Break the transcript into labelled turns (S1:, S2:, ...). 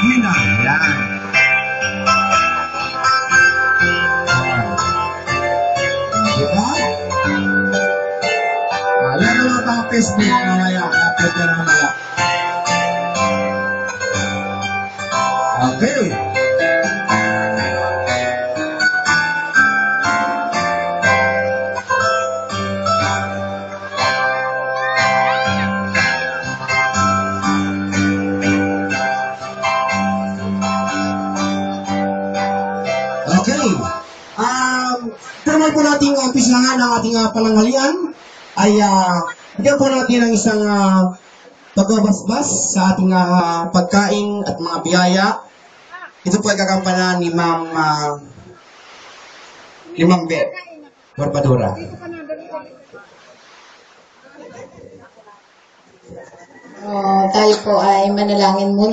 S1: Gina. Yan. Diba? Yan naman mga Facebook mamaya. Upload na mamaya. Okay. Okay. Termal po nating umpisahan ang ating pananghalian ay bigyan po natin ng isang pagbabasbas sa ating pagkain at mga biyaya. Ito po ay gagampanan ni Ma'am Beth Barbadura.
S2: Tayo po ay manalangin muna.